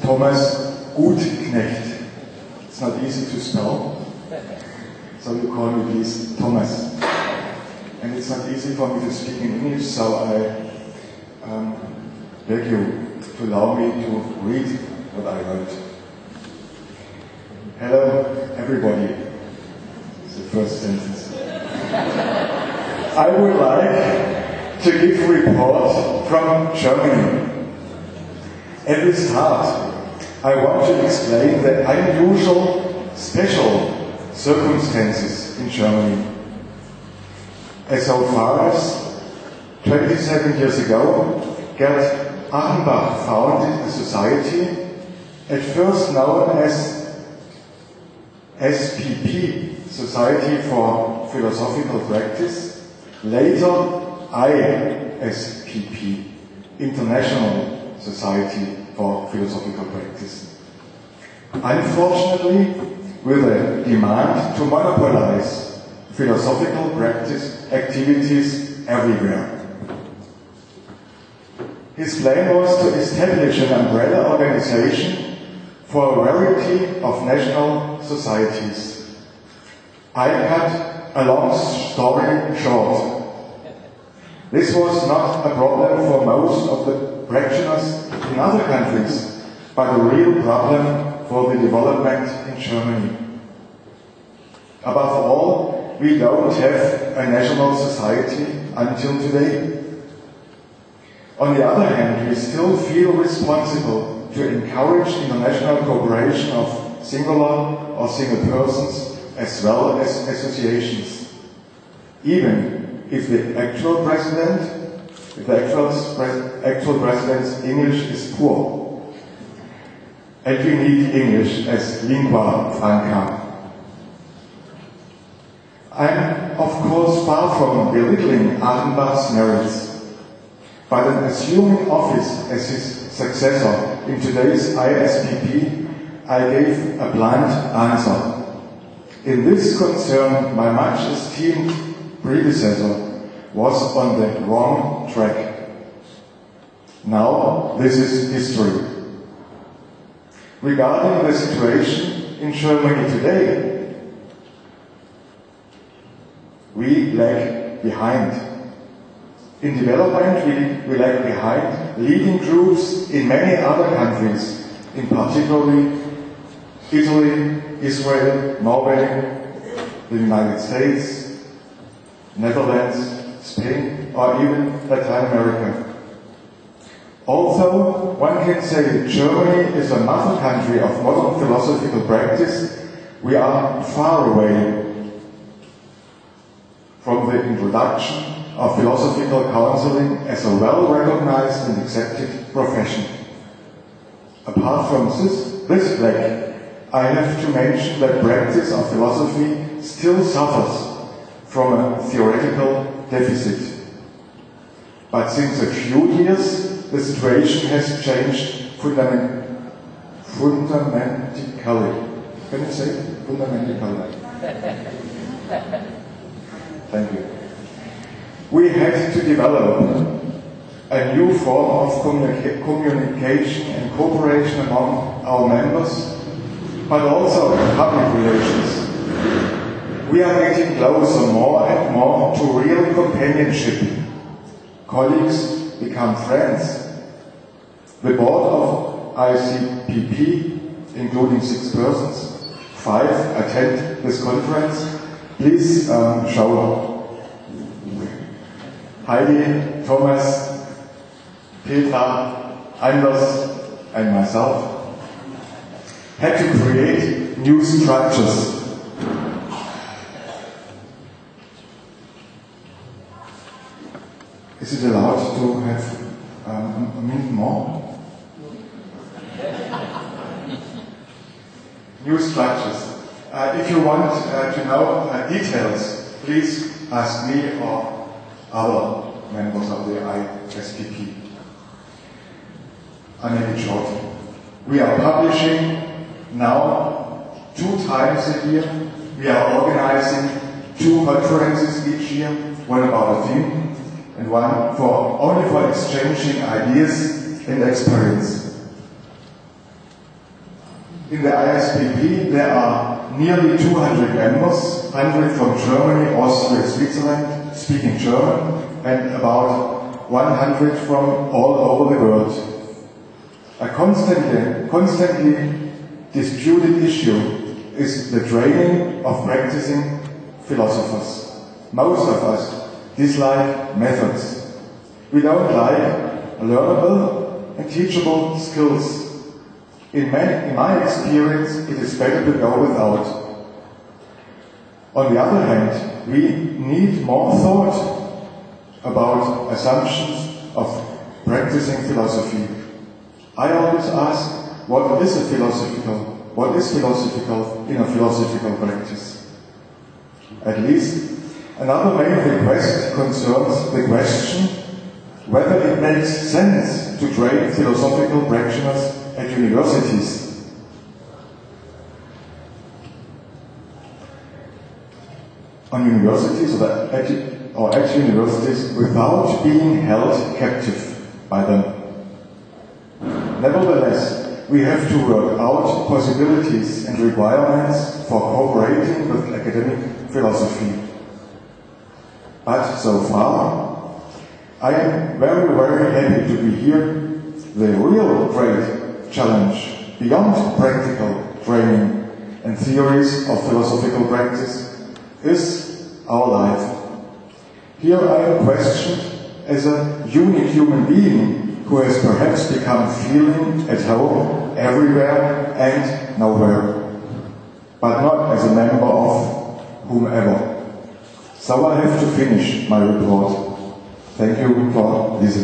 Thomas Gutknecht. It's not easy to spell, so you call me please Thomas. And it's not easy for me to speak in English, so I beg you to allow me to read what I wrote. Hello, everybody. It's the first sentence. I would like to give a report from Germany. At the start, I want to explain the unusual, special circumstances in Germany. As so far as 27 years ago, Gerd Achenbach founded a society, at first known as SPP, Society for Philosophical Practice, later ISPP, International Society for Philosophical Practice. Unfortunately, with a demand to monopolize philosophical practice activities everywhere. His plan was to establish an umbrella organization for a variety of national societies. I cut a long story short. This was not a problem for most of the practitioners in other countries, but a real problem for the development in Germany. Above all, we don't have a national society until today. On the other hand, we still feel responsible to encourage international cooperation of singular or single persons as well as associations, even if the actual president's English is poor. And we need English as lingua franca. I'm, of course, far from belittling Achenbach's merits, but in assuming office as his successor in today's ISPP, I gave a blunt answer. In this concern, my much esteemed predecessor was on the wrong track. Now, this is history. Regarding the situation in Germany today, we lag behind. In development, we lag behind leading groups in many other countries, in particular Italy, Israel, Norway, the United States, Netherlands, Spain, or even Latin America. Although one can say Germany is a mother country of modern philosophical practice, we are far away from the introduction of philosophical counseling as a well-recognized and accepted profession. Apart from this lack, I have to mention that practice of philosophy still suffers from a theoretical deficit. But since a few years, the situation has changed fundamentally. Can you say fundamentally? Thank you. We had to develop a new form of communication and cooperation among our members, but also in public relations. We are getting closer more and more to real companionship. Colleagues become friends. The board of ICPP, including 6 persons, 5 attend this conference. Please show Heidi, Thomas, Petra, Anders, and myself had to create new structures. Is it allowed to have a minute more? New structures. If you want to know details, please ask me or other members of the ISPP. I make it short. We are publishing now 2 times a year. We are organizing 2 conferences each year, one about a theme and one only for exchanging ideas and experience. In the ISPP there are nearly 200 members, 100 from Germany, Austria, Switzerland, speaking German, and about 100 from all over the world. A constantly disputed issue is the training of practicing philosophers. Most of us dislike methods. We don't like learnable and teachable skills. In my experience, it is better to go without. On the other hand, we need more thought about assumptions of practicing philosophy. I always ask, what is philosophical in a philosophical practice? At least, another main request concerns the question whether it makes sense to train philosophical practitioners at universities. On universities or at universities without being held captive by them. Nevertheless, we have to work out possibilities and requirements for cooperating with academic philosophy. But so far, I am very, very happy to be here. The real great challenge, beyond practical training and theories of philosophical practice, is our life. Here I am questioned as a unique human being who has perhaps become feeling at home everywhere and nowhere, but not as a member of whomever. So I have to finish my report. Thank you for listening.